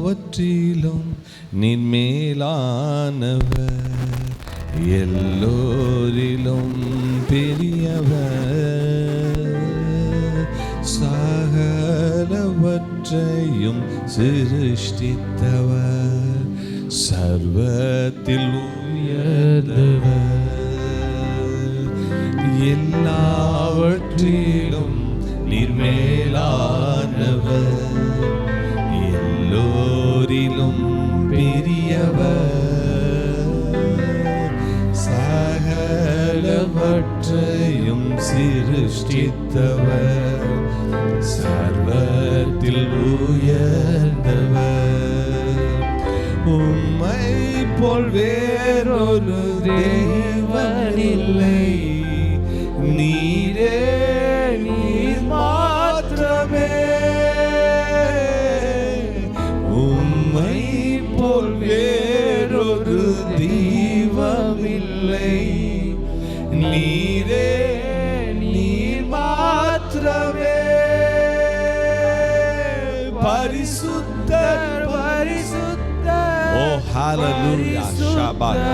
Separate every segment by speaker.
Speaker 1: எல்லாவற்றிலும் நீர் மேலானவர், எல்லோரிலும் பெரியவர், சகலவற்றையும் சிருஷ்டித்தவர், சர்வத்தில் உயர்ந்தவர், எல்லாவற்றிலும் நீர் மேலானவர், எல்லோரிலும் பெரியவர், சகலவற்றையும் சிருஷ்டித்தவர், சர்வத்தில் உயர்ந்தவர். உம்மை போல் வேறொரு தேவன் இல்லை, நீரே நீர் மாத்திரமே. உம்மை போல் வேறொரு தெய்வம் இல்லை, நீரே நீர் மாத்திரமே. பரிசுத்தர் பரிசுத்தர், ஓ ஹalleluya, ஷபாத்.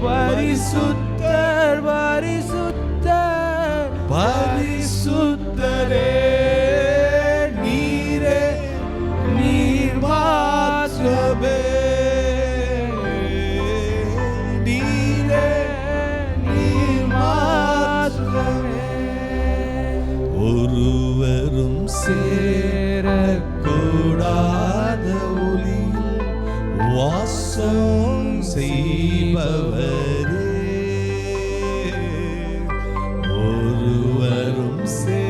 Speaker 1: பரிசுத்தர் பரிசுத்தர் பரிசுத்தரே, நீரே நீர் மாத்திரமே, நீரே நீர் மாத்திரமே. ஒருவரும் சேரக்கூடாத ஒளியில் வாசம் செய்பவரே, ஒருவரும் சேரக்கூடாத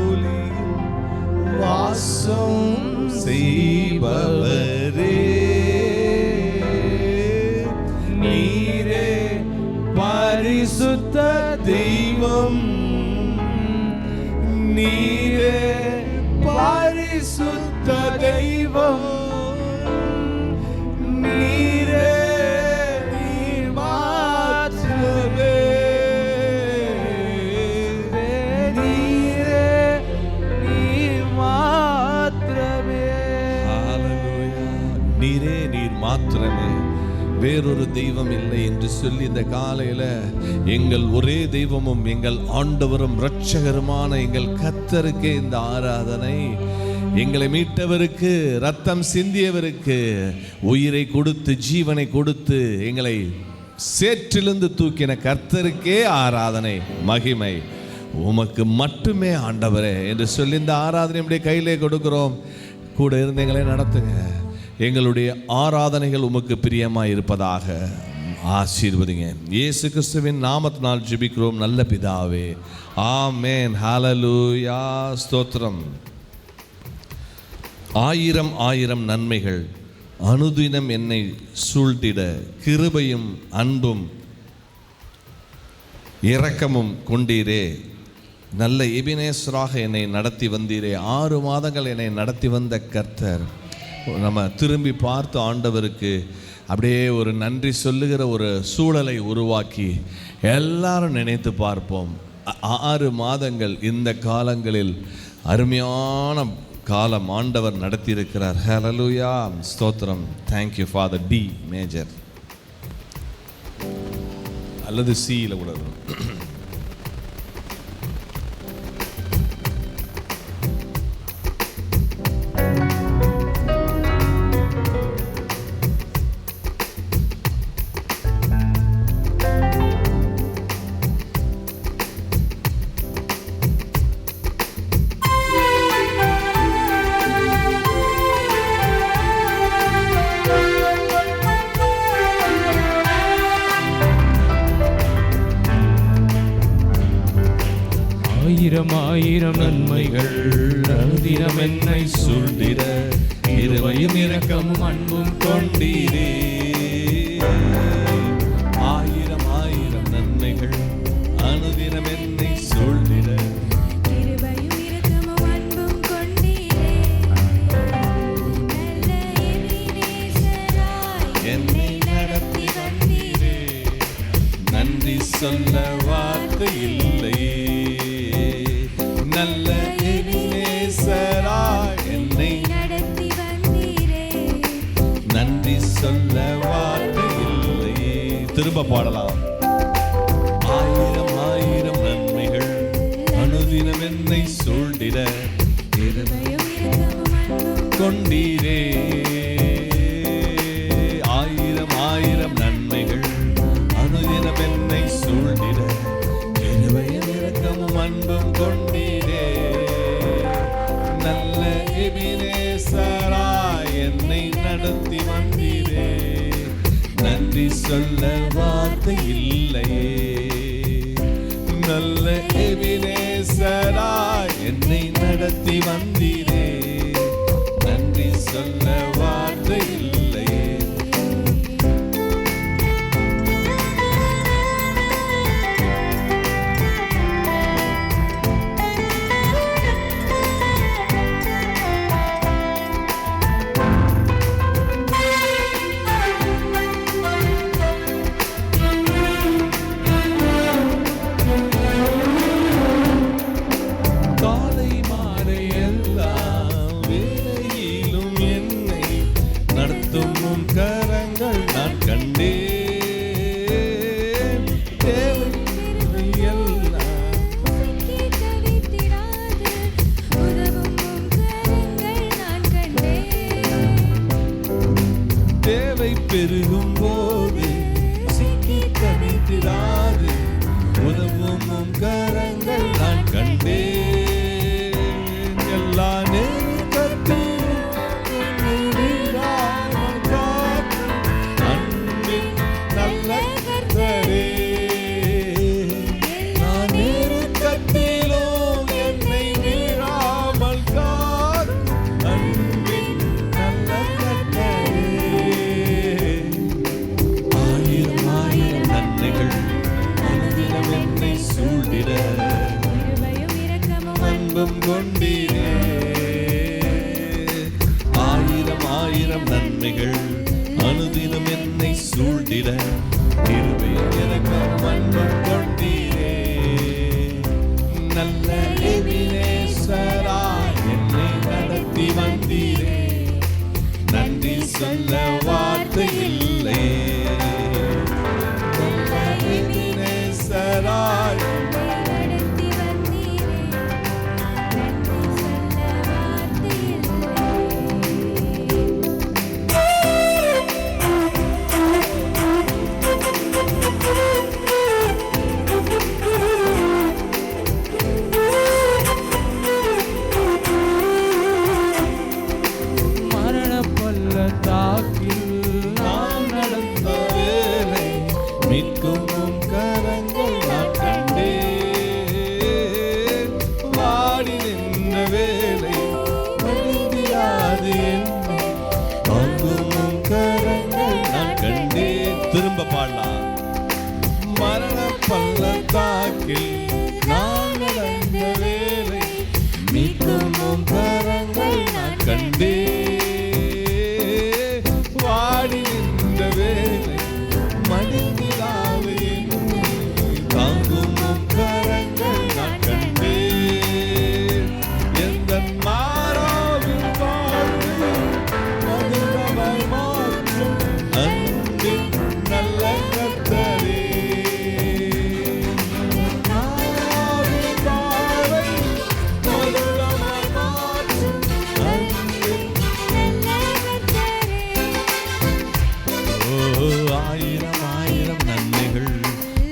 Speaker 1: ஒளியில் வாசம் செய்பவரே, நீரே பரிசுத்த தெய்வம், நீரே பரிசுத்த தெய்வம், நீரே நீர் மாத்திரமே, நீரே நீர் மாத்திரமே. ஹalleluya, நீரே நீர் மாத்திரமே, வேறொரு தெய்வம் இல்லை என்று சொல்லி இந்த காலையில எங்கள் ஒரே தெய்வமும் எங்கள் ஆண்டவரும் இரட்சகருமான எங்கள் கர்த்தருக்கே இந்த ஆராதனை. எங்களை மீட்டவருக்கு, ரத்தம் சிந்தியவருக்கு, உயிரை கொடுத்து ஜீவனை கொடுத்து எங்களை சேற்றிலிருந்து தூக்கின கர்த்தருக்கே ஆராதனை, மகிமை உமக்கு மட்டுமே ஆண்டவரே என்று சொல்லி இந்த ஆராதனை நம்முடைய கையிலே கொடுக்கிறோம். கூட இருந்து எங்களை நடத்துங்க. எங்களுடைய ஆராதனைகள் உமக்கு பிரியமாய் இருப்பதாக ஆசீர்வதிங்க. இயேசு கிறிஸ்துவின் நாமத்தினால் ஜெபிக்கிறோம் நல்ல பிதாவே, ஆமென். ஹalleluya, ஸ்தோத்திரம். ஆயிரம் ஆயிரம் நன்மைகள் அனுதினம் என்னை சூழ்ந்திட, கிருபையும் அன்பும் இரக்கமும் கொண்டீரே, நல்ல எபினேசராக என்னை நடத்தி வந்தீரே. 6 மாதங்கள் என்னை நடத்தி வந்த கர்த்தர். நம்ம திரும்பி பார்த்து ஆண்டவருக்கு அப்படியே ஒரு நன்றி சொல்லுகிற ஒரு சூழலை உருவாக்கி எல்லாரும் நினைத்து பார்ப்போம். 6 மாதங்கள் இந்த காலங்களில் அருமையான காலம் ஆண்டவர் நடத்தியிருக்கிறார். ஹalleluya, ஸ்தோத்திரம். தேங்க்யூ ஃபாதர் டி மேஜர் அல்லது சியில் கூட.
Speaker 2: ஆயிரம் ஆயிரம் நன்மைகள் அனுதினம் என்னை சூழ்ந்திட, கிருபையும் இரக்கமும் அன்பும் கொண்டீரே.
Speaker 1: ஆயிரம் ஆயிரம் நன்மைகள் அனுதினம் என்னை சூழ்ந்திட,
Speaker 3: கிருபையும் இரக்கமும் அன்பும் கொண்டீரே. நல்ல எபினேசராய் என்னை நடத்தி வந்தீரே.
Speaker 1: நன்றி சொல்ல வார்த்தை இல்லையே, நல்ல எபினேசராய் திரும்ப பாடலாம். ஆயிரம் ஆயிரம் நன்மைகள் அனுதினம் என்னை சூழ்ந்திட
Speaker 3: கிருபையும் இரக்கமும் அன்பும்
Speaker 1: கொண்டீரே. ஆயிரம் ஆயிரம் நன்மைகள் அனுதினம் என்னை சூழ்ந்திட கிருபையும் இரக்கமும் அன்பும் கொண்டீரே. நல்ல எபினேசராய் என்னை நடத்தி வந்தீரே. நன்றி சொல்ல வார்த்தை இல்லையே. நல்ல எபினேசராய் என்னை நடத்தி வந்தீரே. நன்றி சொல்ல வார்த்தை இல்லையே. காலை மாலை எல்லாம் வேளையிலும் என்னை நடத்தும் உம் கரங்கள் நான் கண்டேன். தேவை எல்லாம்
Speaker 3: உமக்கே தவித்திடாது உதவும் உம் கரங்கள் நான் கண்டேன்.
Speaker 1: தேவை பெருகும் போது சிக்கி தவித்திடாது உதவும் உம் கரங்கள் நான் கண்டேன். எல்லா நெருக்கத்திலும் என்னை விடாமல் காக்கும் அன்பின் நல்ல கர்த்தரே. நான் நெருக்கத்திலும் என்னை விடாமல் காக்கும் அன்பின் நல்ல கர்த்தரே. ஆயிரம் ஆயிரம் நன்மைகள் அனுதினம் என்னை சூழ்ந்திட
Speaker 3: கிருபையும் இரக்கமும்
Speaker 1: அன்பும் கொண்டீரே. ஆயிரம் ஆயிரம் நன்மைகள் அனுதினம் என்னை சூழ்ந்திட கிருபையும் இரக்கமும் அன்பும் கொண்டீரே. நல்ல எபினேசராய் என்னை நடத்தி வந்தீரே. நன்றி சொல்ல வார்த்தை இல்லையே. நல்ல எபினேசராய்
Speaker 3: நடத்தி வந்தீரே. நன்றி சொல்ல வார்த்தை இல்லை.
Speaker 2: மரண பள்ளத்தாக்கில்
Speaker 1: நான் நடந்த வேலை மீட்கும் உம் கரங்கள் நான் கண்டேன். வாடி நின்ற வேலை மடிந்திடாது என்னை தாங்கும் உம் கரங்கள் நான் கண்டேன். திரும்ப பாடலாம். மரண பள்ளத்தாக்கில் நான் நடந்த வேலை மீட்கும் உம் கரங்கள் நான் கண்டேன். வாடி நின்ற வேலை மடிந்திடாது என்னை தாங்கும் உம் கரங்கள் நான் கண்டேன். எந்தன் மாறாவின் வாழ்வை மதுரமாய் மாற்றும் அன்பின் நல்ல கர்த்தரே. மாறாவின் வாழ்வை மதுரமாய் மாற்றும் அன்பின் ஓ ஆயிரம் ஆயிரம் நன்மைகள்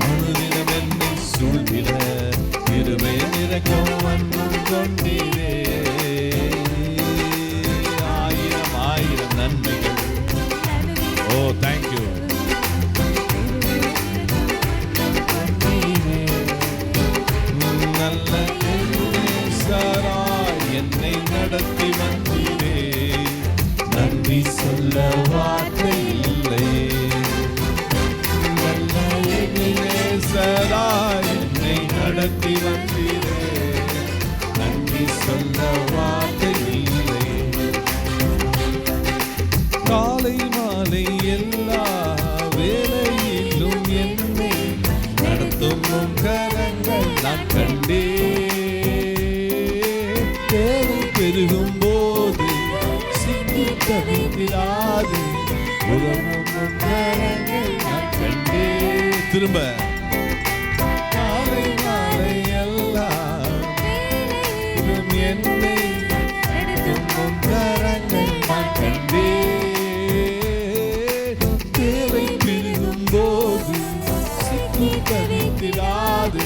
Speaker 1: அனுதினம் என்னை சூழ்ந்திட கிருபையும் இரக்கமும் அன்பும் கொண்டீரே. ஆயிரம் ஆயிரம் நன்மைகள். ஓ தேங்க்யூ. நல்ல எபினேசராய் என்னை நடத்தி வந்தீரே. நன்றி சொல்ல வார்த்தை இல்லையே. நல்ல எபினேசராய் என்னை நடத்தி வந்தீரே. நன்றி சொல்ல வார்த்தை இல்லையே. காலை மாலை எல்லா வேளையிலும் என்னை நடத்தும் உம் கரங்கள் நான் கண்டேன். தேவை பெருகும் போது சிக்கி தவித்திடாது உதவும் உம் கரங்கள் நான் கண்டே. திரும்ப காலை மாலை எல்லாம் என்னை நடத்தும் கரங்கள் நான் கண்டே. தேவை பெருகும் போது சிக்கி தவித்திடாது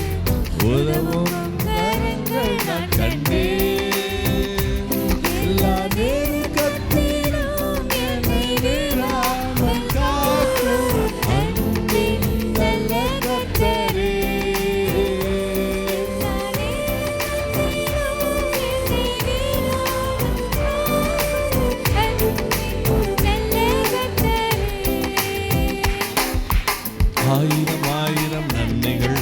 Speaker 1: உதவும் கரங்கள் நான் கண்டே. எல்லா நெருக்கத்திலும் என்னை விடாமல் காக்கும் அன்பின் நல்ல கர்த்தரே. ஆயிரம் ஆயிரம் நன்மைகள்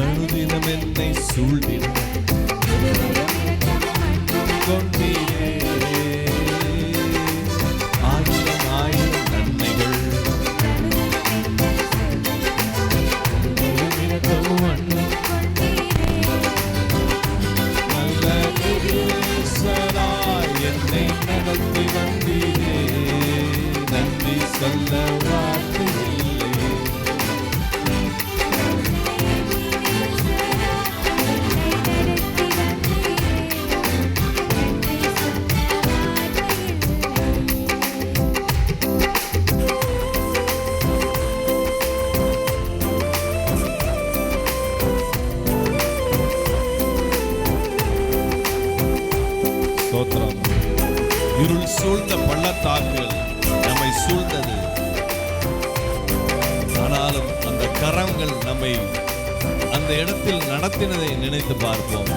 Speaker 1: அனுதினம் என்னை சூழ்ந்திட கொண்டீரே. ஆயிரம் ஆயிரம் நன்மைகள் நல்ல நேசராய் என்னை நடத்தி வந்தீரே. நன்றி சொல்ல வார்த்தை இல்லை. ஸ்தோத்திரம். இருள் சூழ்ந்த பள்ளத்தாக்குகள் நம்மை சூழ்ந்தது. ஆனாலும் அந்த கரங்கள் நம்மை அந்த இடத்தில் நடத்தினதை நினைத்து பார்ப்போம்.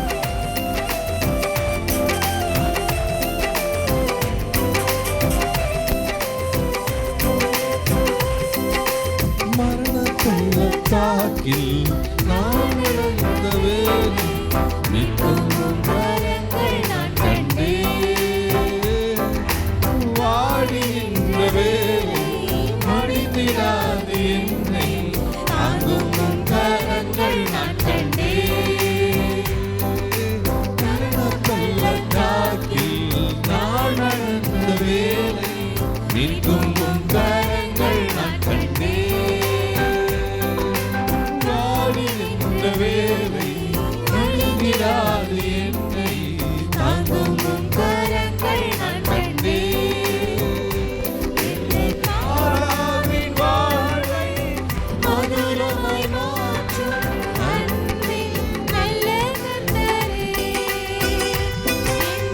Speaker 1: மரண பள்ளத்தாக்கில் நாம் இழந்த வேலை மீட்கும் கரங்கள் நான் கண்டே. வாடின்ற வேலை மடிந்திடாது என்னை தாங்கும் கரங்கள் நான் கண்டே. மரண பள்ளத்தாக்கில் நான் இழந்த வேலை மீட்கும் கரங்கள் நான் கண்டே. வாடின்ற வேலை மடிந்திடாது என்னை தாங்கும் கரங்கள் நான் கண்டே. ஆராவின் வாழ்வை மதுரமாய் மாற்றும் அன்பின் நல்ல கர்த்தரே.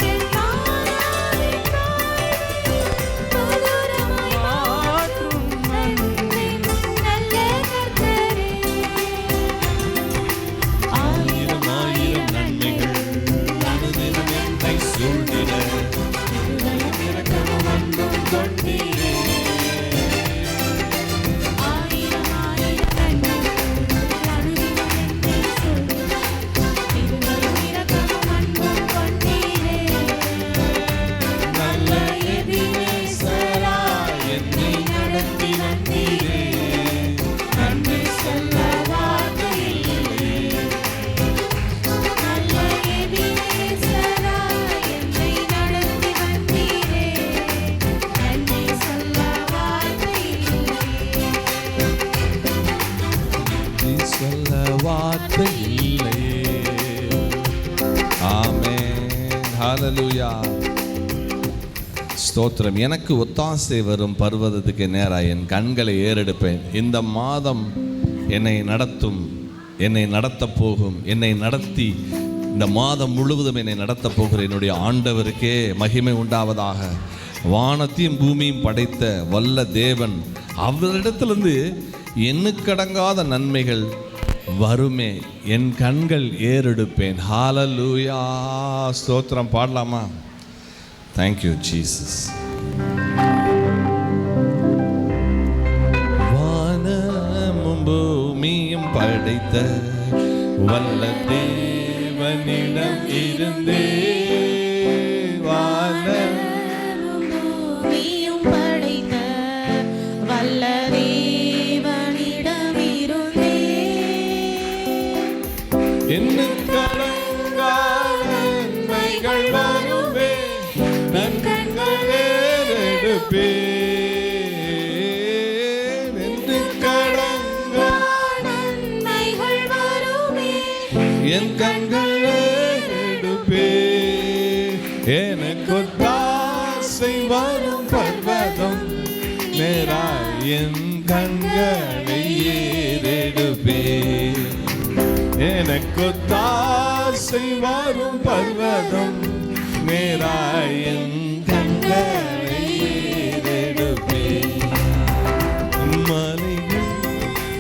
Speaker 1: எங்கள் ஆராவின் வாழ்வை மதுரமாய் மாற்றும் அன்பின் நல்ல கர்த்தரே. ஆயிரம் ஆயிரம் நன்மைகள் அனுதினம் என்னை சூழ்ந்திட இரக்கமும் அன்பும் கொண்டீரே. ஆயிரம் ஆயிரம் நன்மைகள் அனுதினம் என்னை சூழ்ந்திட இரக்கமும் அன்பும் கொண்டீரே. நல்ல எபினேசராய் என்னை நடத்தி வந்தீரே. நன்றி சொல்ல வார்த்தை இல்லை. நல்ல எபினேசராய் என்னை நடத்தி வந்தீரே. நன்றி சொல்ல வார்த்தை இல்லை. நன்றி சொல்ல வார்த்தை இல்லை. ஆமென். ஹல்லேலூயா. ஸ்தோத்திரம். எனக்கு ஒத்தாசை வரும் பர்வதத்துக்கு நேராக என் கண்களை ஏறெடுப்பேன். இந்த மாதம் என்னை நடத்தும், என்னை நடத்தப் போகும், என்னை நடத்தி இந்த மாதம் முழுவதும் என்னை நடத்தப் போகிற என்னுடைய ஆண்டவருக்கே மகிமை உண்டாவதாக. வானத்தையும் பூமியும் படைத்த வல்ல தேவன் அவரிடத்திலிருந்து எண்ணுக்கடங்காத நன்மைகள் வருமே. என் கண்கள் ஏறெடுப்பேன். ஹல்லேலூயா. ஸ்தோத்திரம். பாடலாமா? Thank you Jesus. வானமும் பூமியும் படைத்த வல்ல தேவனிடம் இருந்தே.
Speaker 3: வானமும் பூமியும் படைத்த வல்ல தேவனிடமிருந்தே.
Speaker 1: எண்ணுக்கடங்காத நன்மைகள் வருமே. நன் கண்கள் ஏறெடுப்பேன். எண்ணுக்கடங்காத என் கண்கள் ஏறெடுப்பே. எனக்கு தாசை வரும் பர்வதம் நேராய் என் கண்களை ஏறெடுப்பே. எனக்கு தாசை வரும் பர்வதம் நேராய் என் கண்களை ஏறெடுப்பே. மலைகள்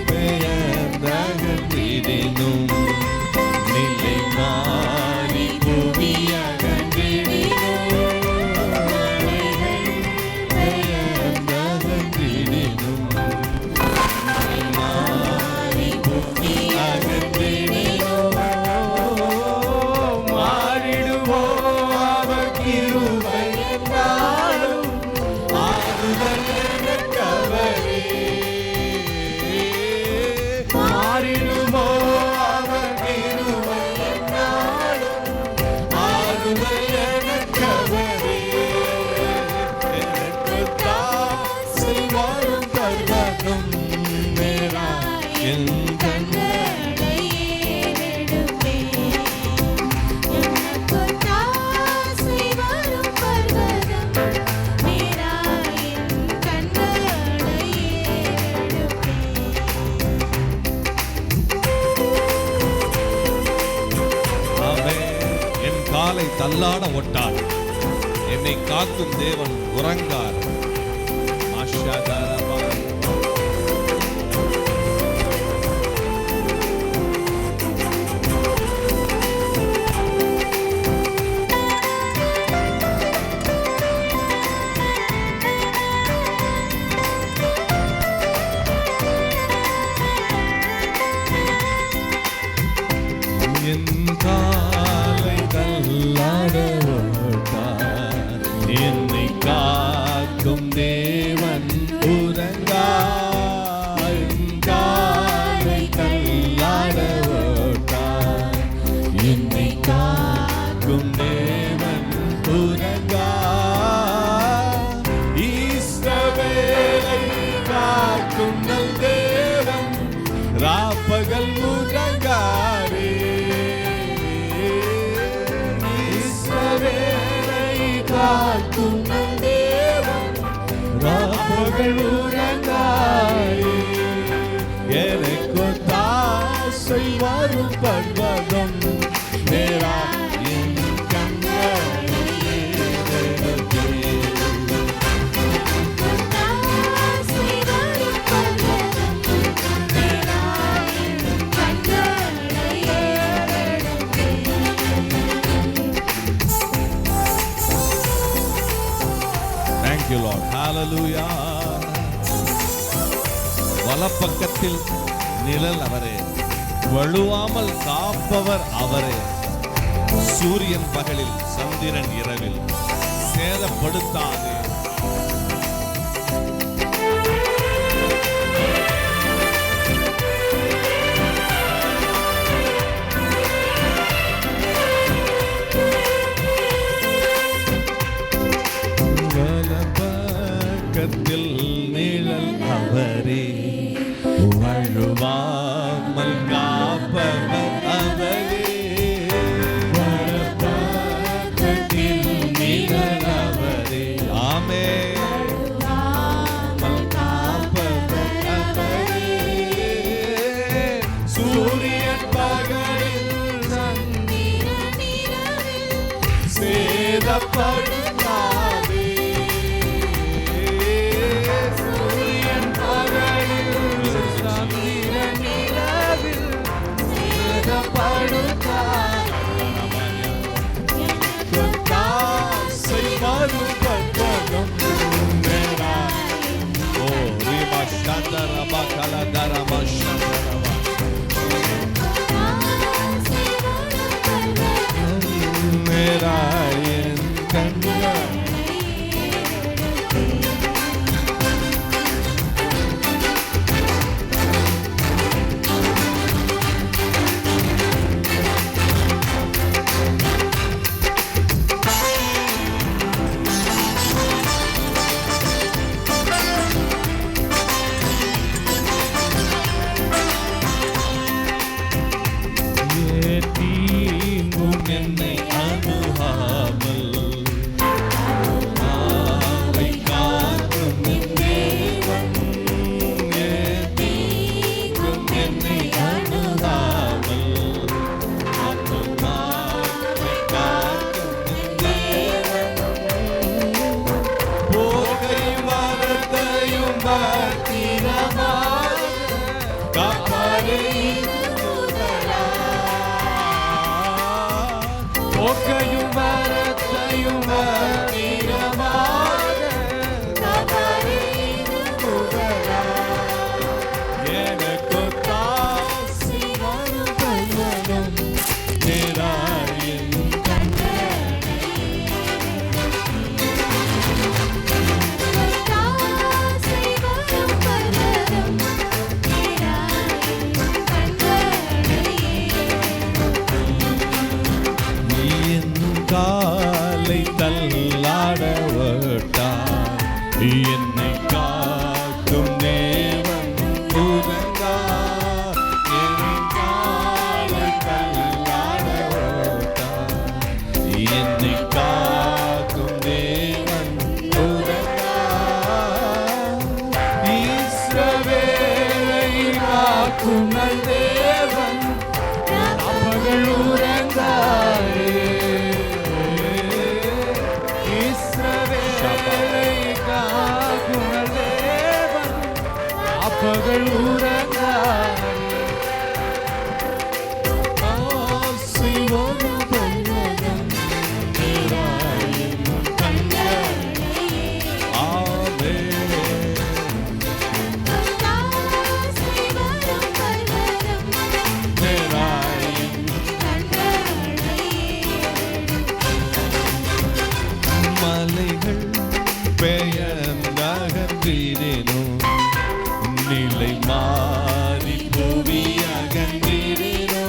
Speaker 1: பெயர்ந்தகன்றிடினும் நிலை மாறி புவி அகன்றிடினும். மலைகள் பெயர்ந்தகன்றிடினும் நிலை மாறி புவி அகன்றிடினும். மாறிடுவோம் அவர் கிருபை என்றாலும் ஆறுதல் எனக்கவரே. மாறிடுமோ அவர் கிருபை என்றாலும் ஆறுதல் எனக்கவரே. எனக்கு தாசை வரும் பர்வதம் நேராய் என் கண்களை
Speaker 3: ஏறெடுப்பே. எனக்கு தாசை வரும் பர்வதம் நேராய் என் கண்களை ஏறெடுப்பே.
Speaker 1: ஆமென். என் காலை தள்ளாட ஒட்டார், என்னை காக்கும் தேவன் உறங்கார். ஆஷாதாரமா. என் காலை தள்ளாட ஓட்டார், என்னை காக்கும் தேவன் உறங்கார். என் காலை தள்ளாட ஓட்டார், என்னை காக்கும் தேவன் உறங்கார். இஸ்ரவேலை காக்கும் நல் தேவன் ராப்பகல் உறங்காரே. இஸ்ரவேலை காக்கும் நல் தேவன் ராப்பகல் உறங்காரே. எனக்கு தாசை வரும் பர்வதம் நேராய் என் கண்களை ஏறெடுப்பே.
Speaker 3: தாசை வரும் பர்வதம் நேராய் என் கண்களை ஏறெடுப்பே.
Speaker 1: Thank you, Lord. Hallelujah. வலப்பக்கத்தில் நிழல் அவரே, வழுவாமல் காப்பவர் அவரே. சூரியன் பகலில் சந்திரன் இரவில் சேதப்படுத்தாதே. வலப்பக்கத்தில் நிழல் அவரே, வழுவாமல் காப்பவர் அவரே. வலப்பக்கத்தில் நிழல் அவரே. ஆமென். வழுவாமல் காப்பவர் அவரே. சூரியன் பகலில்
Speaker 3: சந்திரன் இரவில்
Speaker 1: சேதப்படுத்தாதே. சூரியன் பகலில் சந்திரன் இரவில் சேதப்படுத்தாதே. எனக்கு தாசை வரும் பர்வதம் நேராய். ஓ ரிமா சந்தரமா கலதரமா சந்தரமா.
Speaker 3: தாசை வரும் பர்வதம்
Speaker 1: நேராய் என் கண்கள்
Speaker 2: பத்திரமாக காப்பாரே போக்கையும் வரத்தையும் பத்திரமாக காப்பாரே எனக்கு தாசி வரும் பர்வதம் நேராயின் காலை தள்ளாட விட்டார் என்னை காக்கும் தேவன் உறங்கார் என்னை காலை தள்ளாட விட்டார் என்னை காக்கும் தேவன் உறங்கார் இஸ்ரவேலை காக்கும் தேவன் அவர்கள் உறங்காரே பகல் உறங்காரே ஆசி வரும் பர்வதம் நேராயின் கண்களே ஆமென் ஆசி வரும் பர்வதம் நேராயின் மலைகள் பெயர்ந்தகன்றேனோ நிலை மாறி புவி அகன்றேனோ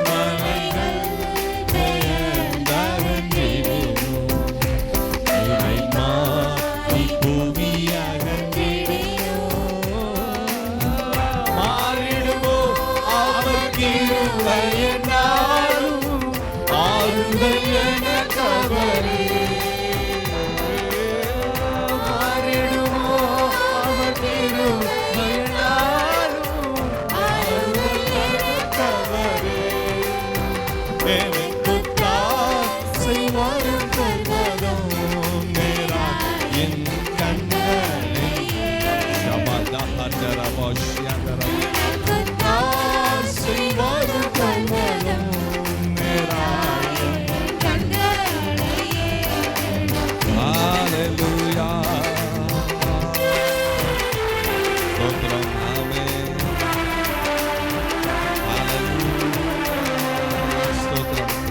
Speaker 2: மலைகள் பெயர்ந்தகன்றேனோ நிலை மாறி புவி அகன்றேனோ மாறிடுமோ அவர் கிருபைய நாளும் ஆறுதல் எனக்கவரே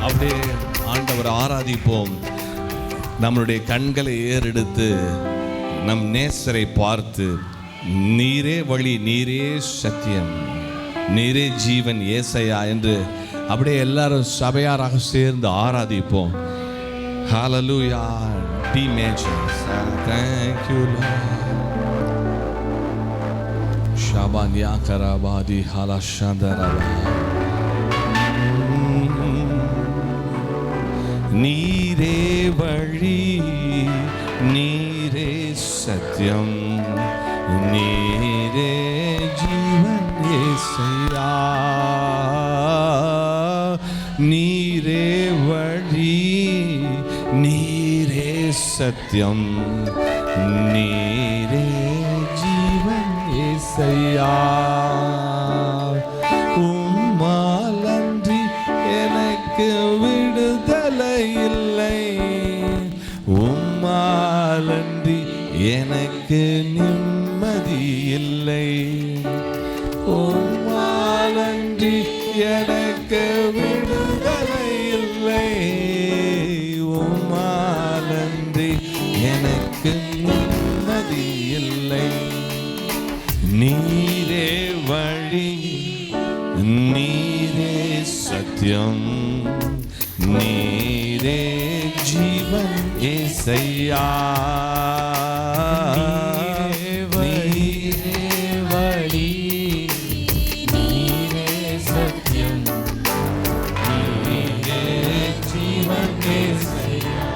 Speaker 2: அப்படியே ஆண்டவரை ஆராதிப்போம். நம்மளுடைய கண்களை ஏறெடுத்து நம் நேசரை பார்த்து நீரே வழி, நீரே சத்தியம், நீரே ஜீவன் ஏசையா என்று அப்படியே எல்லாரும் சபையாராக சேர்ந்து ஆராதிப்போம். ஹalleluya. Be major. Thank you Lord. Shabanya karabadi halashandaraba. நீரே வழி, நீரே சத்தியம், நீரே ஜீவன் ஏசையா. நீரே வழி, நீரே சத்தியம், நீரே ஜீவன் ஏசையா. உம்மாலன்றி எனக்கு விடுதலை இல்லை, உம்மாலன்றி எனக்கு நிம்மதி இல்லை, உம்மாலன்றி எனக்கு விடுதலை இல்லை, உம்மாலன்றி எனக்கு நிம்மதி இல்லை. நீரே வழி, நீரே சத்தியம், நீரே ஜீவன் ஏசையா. நீரே வழி, நீரே சத்தியம், நீரே ஜீவன் ஏசையா.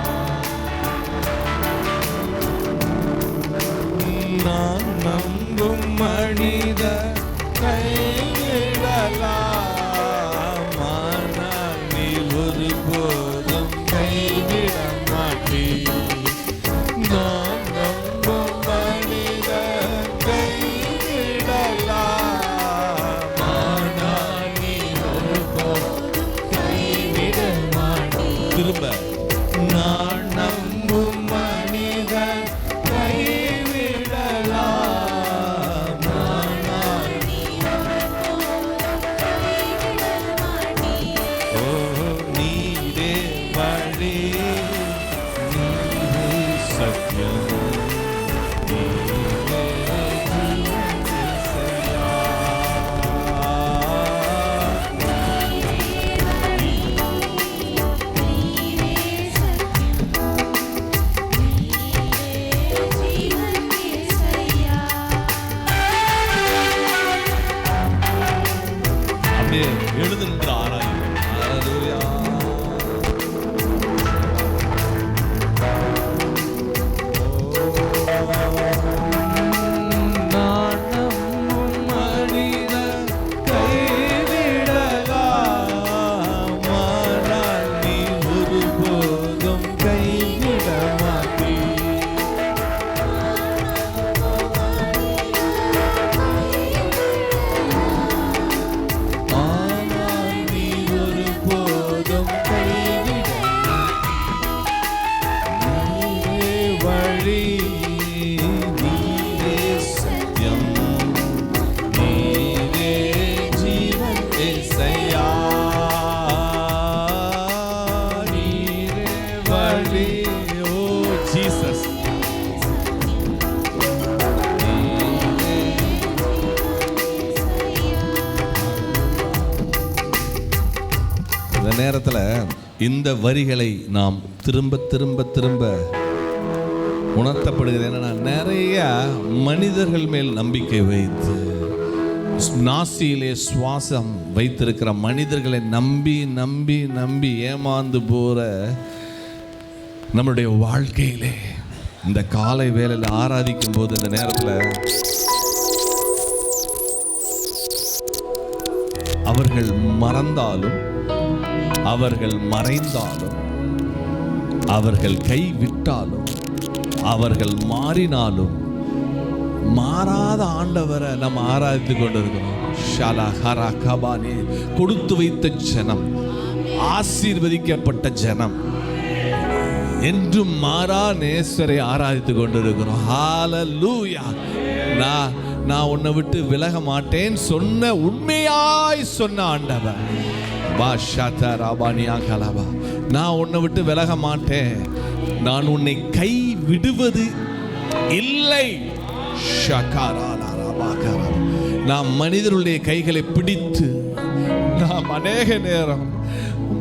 Speaker 2: நான் நம்பும் மனித கைவிடலாம், ஆனால் நீ ஒருபோதும் கைவிட மாட்டீர். நான் நம்பும் சத்தியம் நீரே அப்படியே எழுந்து நின்று ஆராயும். ஹல்லேலூயா. நான் நம்பும் மனிதன் கைவிடலாம், ஆனால் நீ ஒருபோதும் கைவிட மாட்டீர். ஆனால் நீ ஒருபோதும் கைவிட நீரே வழி, நீரே சத்தியம், நீரே ஜீவன் ஏசையா. நீரே வழி, ஓ ஜீசஸ். இந்த நேரத்தில் இந்த வரிகளை நாம் திரும்ப திரும்ப திரும்ப உணர்த்தப்படுகிறது. என்னன்னா, நிறைய மனிதர்கள் மேல் நம்பிக்கை வைத்து நாசியிலே சுவாசம் வைத்திருக்கிற மனிதர்களை நம்பி நம்பி நம்பி ஏமாந்து போற நம்மளுடைய வாழ்க்கையிலே இந்த காலை வேளையில் ஆராதிக்கும் போது இந்த நேரத்தில் அவர்கள் மறந்தாலும், அவர்கள் மறைந்தாலும், அவர்கள் கைவிட்டாலும், அவர்கள் மாறினாலும் மாறாத ஆண்டவரை நம்ம ஆராதித்து கொண்டிருக்கிறோம். ஷாலா ஹரா கபானே, கொடுத்து வைத்த ஜனம், ஆசீர்வதிக்கப்பட்ட ஜனம், என்றும் மாறா நேசரை ஆராதித்து கொண்டிருக்கிறோம். ஹல்லேலூயா. நான் உன்னை விட்டு விலக மாட்டேன் சொன்ன, உண்மையாய் சொன்ன ஆண்டவர். நான் உன்னை விட்டு விலக மாட்டேன், நான் உன்னை கை விடுவது இல்லை. நாம் மனிதர்களுடைய கைகளை பிடித்து நாம் அநேக நேரம்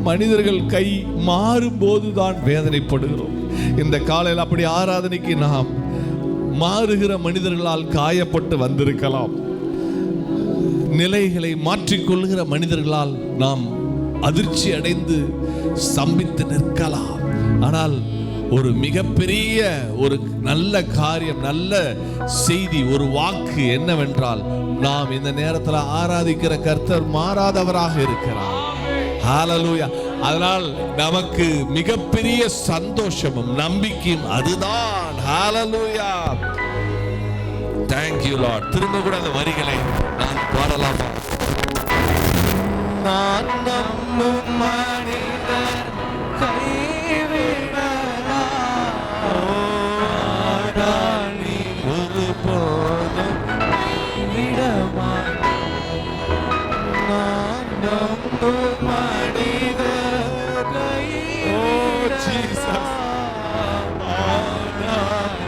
Speaker 2: மனிதர்கள் கை மாறும்போதுதான் வேதனைப்படுகிறோம். இந்த காலையில் அப்படி ஆராதனைக்கு நாம் மாறுகிற மனிதர்களால் காயப்பட்டு வந்திருக்கலாம். நிலைகளை மாற்றிக்கொள்கிற மனிதர்களால் நாம் அதிர்ச்சி அடைந்து ஸ்தம்பித்து நிற்கலாம். ஆனால் ஒரு மிகப்பெரிய ஒரு நல்ல காரியம், நல்ல செய்தி, ஒரு வாக்கு என்னவென்றால், நாம் இந்த நேரத்தில் ஆராதிக்கிற கர்த்தர் மாறாதவராக இருக்கிறார். ஹல்லேலூயா. அதனால் நமக்கு மிகப்பெரிய சந்தோஷமும் நம்பிக்கையும் அதுதான். ஹல்லேலூயா. Thank you Lord. திரும்ப கூட அந்த வரிகளை நான் பாடலாமா? நான் நம்பும் மனிதர் கைவிடலாம், ஆனால் நீ ஒருபோதும் கைவிட மாட்டீர். நான் நம்பும் மனிதர் கைவிடலாம், ஆனால்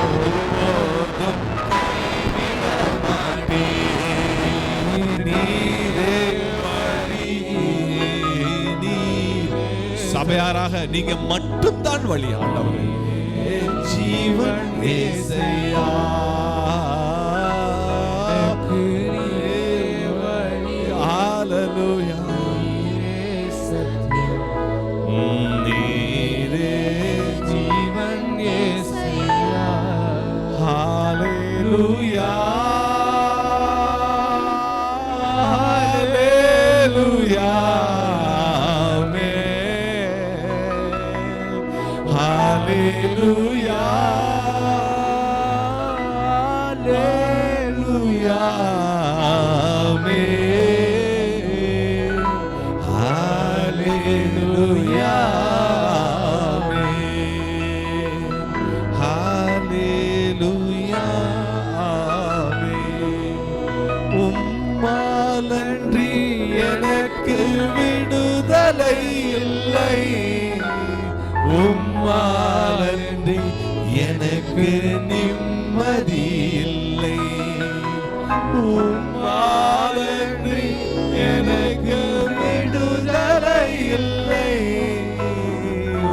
Speaker 2: ஒருபோதும் கைவிட மாட்டீர். நீரே வழி, நீரே. சபையாராக நீங்க மட்டும்தான் வழி ஆண்டவரே. ஜீவன் ஏசையா, ஹல்லேலூயா. நீரே ஜீவன் ஏசையா, ஹல்லேலூயா. ஹல்லேலூயா. Hallelujah, Hallelujah, Amen. Hallelujah, Amen. Hallelujah, Amen. உம்மாலன்றி எனக்கு விடுதலை இல்லை, உம்மாலன்றி நிம்மதி இல்லை, உம்மாலன்றி எனக்கு விடுதலை இல்லை,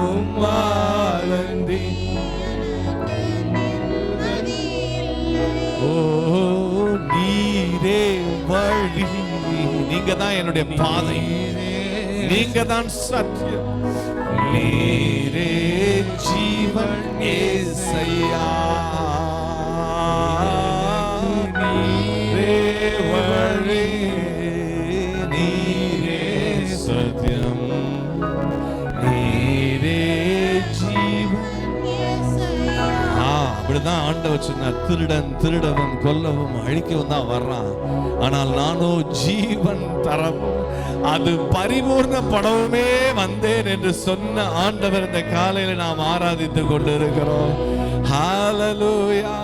Speaker 2: உம்மாலன்றி. ஓ நீரே வழி, நீங்க தான் என்னுடைய பாதை, நீங்க தான் சத்தியம், நீரே ஜீவன் ஏசையா, நீரே வழி, நீரே சத்தியம், நீரே ஜீவன். அப்படிதான் ஆண்டவர் சொன்னார், திருடன் திருடவன் கொல்லவும் அழிக்கவும் தான் வர்றான், ஆனால் நானோ ஜீவன் தரவும் அது பரிபூர்ணப்படவுமே வந்தேன் என்று சொன்ன ஆண்டவர் இந்த காலையில நாம் ஆராதித்து கொண்டிருக்கிறோம். ஹalleluya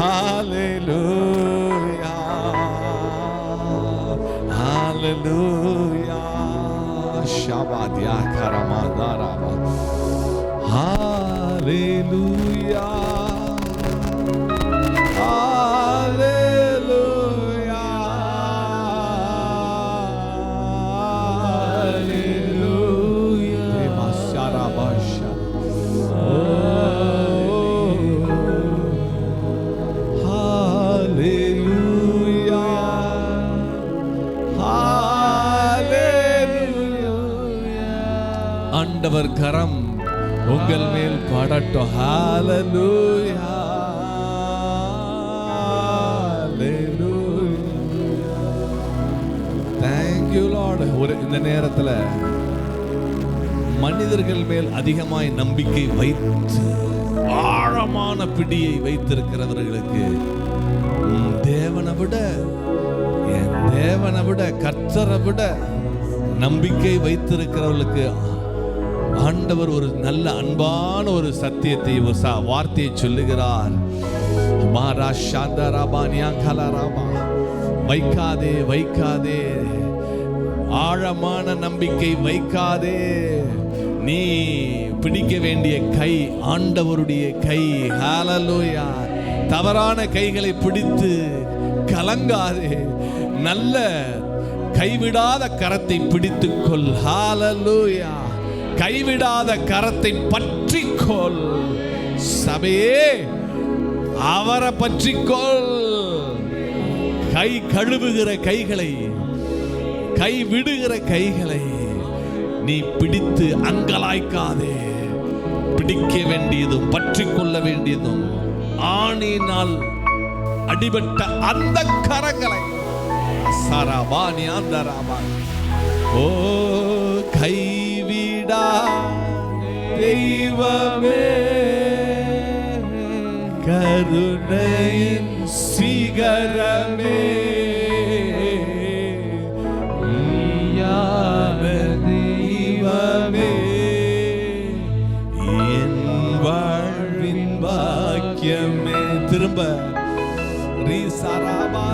Speaker 2: ஹalleluya ஹalleluya ஷபாத்யா கரமாதாரா ஹalleluya ஹalleluya ஹalleluya மஷரபாஷா ஹalleluya ஹalleluya. ஆண்டவர் கரம் உங்கள் மேல் படட்டும். ஹalleluya ஹalleluya. Thank you Lord. இந்த நேரத்துல மனிதர்கள் மேல் அதிகமாய் நம்பிக்கை வைத்து ஆழமான பிடியை வைத்திருக்கிறவர்களுக்கு தேவனை விட, என் தேவனை விட, கர்த்தரை விட நம்பிக்கை வைத்திருக்கிறவர்களுக்கு ஆண்டவர் ஒரு நல்ல அன்பான ஒரு சத்தியத்தை, ஒரு வார்த்தையை சொல்லுகிறார். வைக்காதே வைக்காதே, ஆழமான நம்பிக்கை வைக்காதே. நீ பிடிக்க வேண்டிய கை ஆண்டவருடைய கை. ஹalleluya. தவறான கைகளை பிடித்து கலங்காதே, நல்ல கைவிடாத கரத்தை பிடித்துக்கொள். ஹalleluya. கைவிடாத கரத்தை பற்றிக்கொள். சபையே அவரை பற்றிக்கொள். கை கழுவுகிற கைகளை, கை விடுகிற கைகளை நீ பிடித்து அங்கலாய்க்காதே. பிடிக்க வேண்டியதும் பற்றிக்கொள்ள வேண்டியதும் ஆணினால் அடிபட்ட அந்த கரங்களை சரபானி ஆந்தராமா. ஓ கைவிடா தெய்வமே, கருணையின் சிகரமே, நீயான தெய்வமே, என் வாழ்வின் பாக்கியமே. திரும்ப ரீசராபா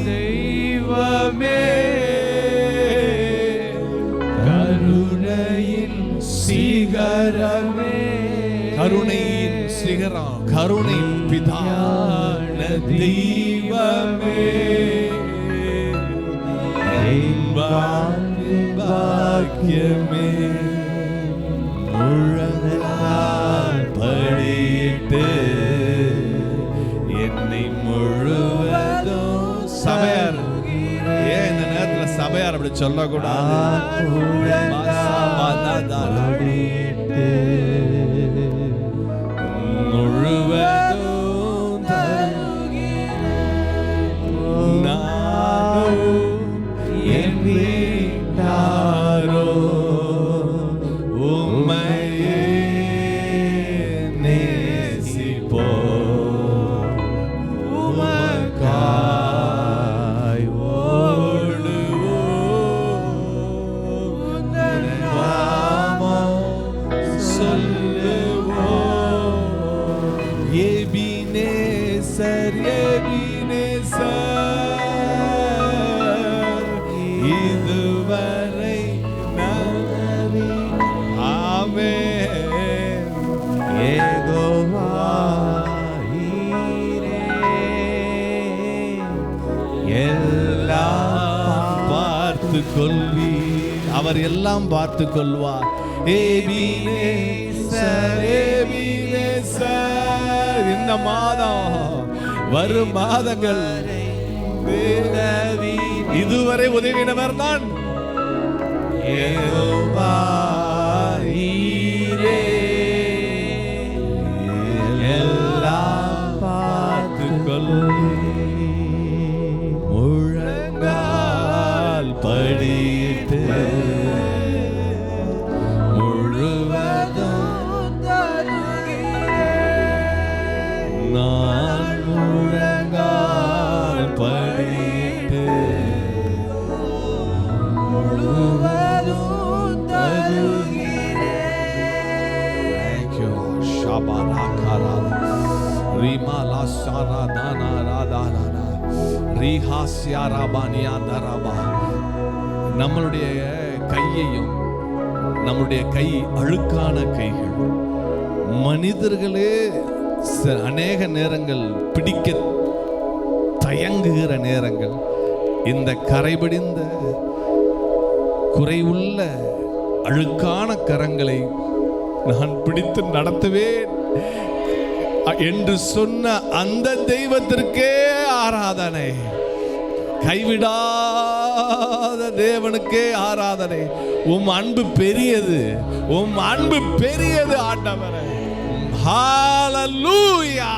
Speaker 2: தெய்வமே, கருணையின் சிகரமே, கருணையின் சிகரம், கருணை பிதான தெய்வமே, பாக்கியமே. முழங்கால் படியிட்டு என்னை முழுவதும். சபையார் ஏன் இந்த நேரத்துல சபையார் அப்படி சொல்லக்கூடாது? முழுவதும் நாரோ உம்மையே நேசிப்போ, உமக்காய் ஓடுவோம், நாமோ
Speaker 1: கொள்வீர். அவர் எல்லாம் பார்த்து கொள்வார். Ebenezer, Ebenezer. இந்த மாதம் வரும் மாதங்கள் இதுவரை உதவினவர் தான். யெகோவா ஈரே, எல்லாம் பார்த்து கொள்வீர். முழங்கால் படியிட்டு முழுவதும் நான் முழங்கால் படியிட்டு முழுவதும் தருகிறேன். Thank you. Shabarakarala. Rimala saradana radana. Rihasya daraba. நம்மளுடைய கையையும், நம்முடைய கை அழுக்கான கைகள், மனிதர்களே அநேக நேரங்கள் பிடிக்க தயங்குகிற நேரங்கள், இந்த கரைபிடிந்த குறைவுள்ள அழுக்கான கரங்களை நான் பிடித்து நடத்துவேன் என்று சொன்ன அந்த தெய்வத்திற்கே ஆராதனை. கைவிடாத தேவனுக்கே ஆராதனை. உம் அன்பு பெரியது, உம் அன்பு பெரியது ஆண்டவரே. ஹalleluya.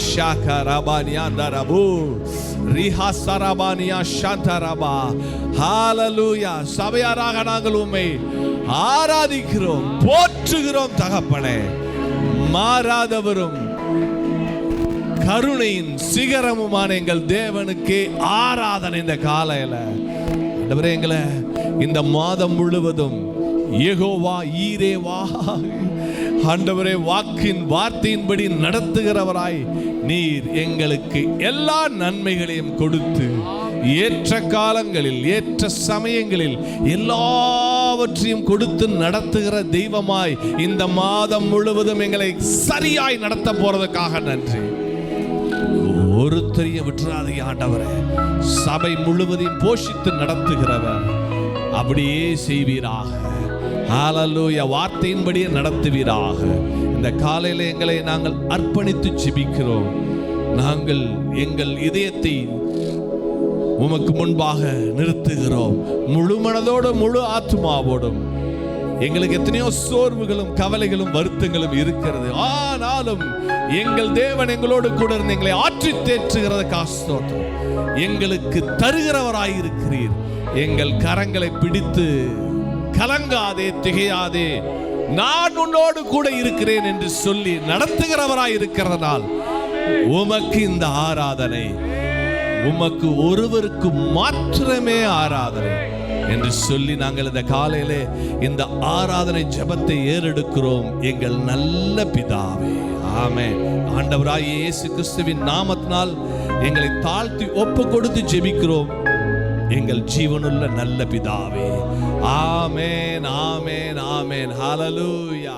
Speaker 1: ஷாகரபானியா தரபு ரிஹாசரபானியா ஷாந்தரபா. ஹalleluya. சபையாராக நாங்கள் உம்மை ஆராதிக்கிறோம், போற்றுகிறோம் தகப்பனே. மாறாதவரும் கருணையின் சிகரமுமான எங்கள் தேவனுக்கே ஆராதனை. இந்த காலையில ஆண்டவரே, எங்களை இந்த மாதம் முழுவதும் யெகோவா ஈரேவா ஆண்டவரே வாக்கின் வார்த்தையின்படி நடத்துகிறவராய் நீர் எங்களுக்கு எல்லா நன்மைகளையும் கொடுத்து ஏற்ற காலங்களில் ஏற்ற சமயங்களில் எல்லாவற்றையும் கொடுத்து நடத்துகிற தெய்வமாய் இந்த மாதம் முழுவதும் எங்களை சரியாய் நடத்த போறதுக்காக நன்றி. ஒருத்தரையும் விட்டுறாதீங்க ஆண்டவரே. சபை முழுவதையும் போஷித்து நடத்துகிறவர் அப்படியே செய்வீராக. ஹalleluya. வார்த்தையின்படியே நடத்துவீராக. இந்த காலையில எங்களை நாங்கள் அர்ப்பணித்து ஜெபிக்கிறோம். நாங்கள் எங்கள் இதயத்தை உமக்கு முன்பாக நிறுத்துகிறோம். முழு மனதோடும் முழு ஆத்மாவோடும். எங்களுக்கு எத்தனையோ சோர்வுகளும் கவலைகளும் வருத்தங்களும் இருக்கிறது. ஆனாலும் எங்கள் தேவன் எங்களோடு கூட இருந்து எங்களை ஆற்றி தேற்றுகிறதுக்காக ஸ்தோத்திரம். எங்களுக்கு தருகிறவராயிருக்கிறீர். எங்கள் கரங்களை பிடித்து கலங்காதே, திகையாதே, நான் உன்னோடு கூட இருக்கிறேன் என்று சொல்லி நடத்துகிறவராய் இருக்கிறதனால் உமக்கு இந்த ஆராதனை, உமக்கு ஒருவருக்கு மாத்திரமே ஆராதனை என்று சொல்லி நாங்கள் இந்த காலையிலே இந்த ஆராதனை ஜெபத்தை ஏறெடுக்கிறோம். எங்கள் நல்ல பிதாவே, ஆமென். ஆண்டவராகிய இயேசு கிறிஸ்துவின் நாமத்தினால் எங்களை தாழ்த்தி ஒப்பு கொடுத்து ஜெபிக்கிறோம். எங்கள் ஜீவனுள்ள நல்ல பிதாவே, ஆமென், ஆமென், ஆமென். ஹalleluya.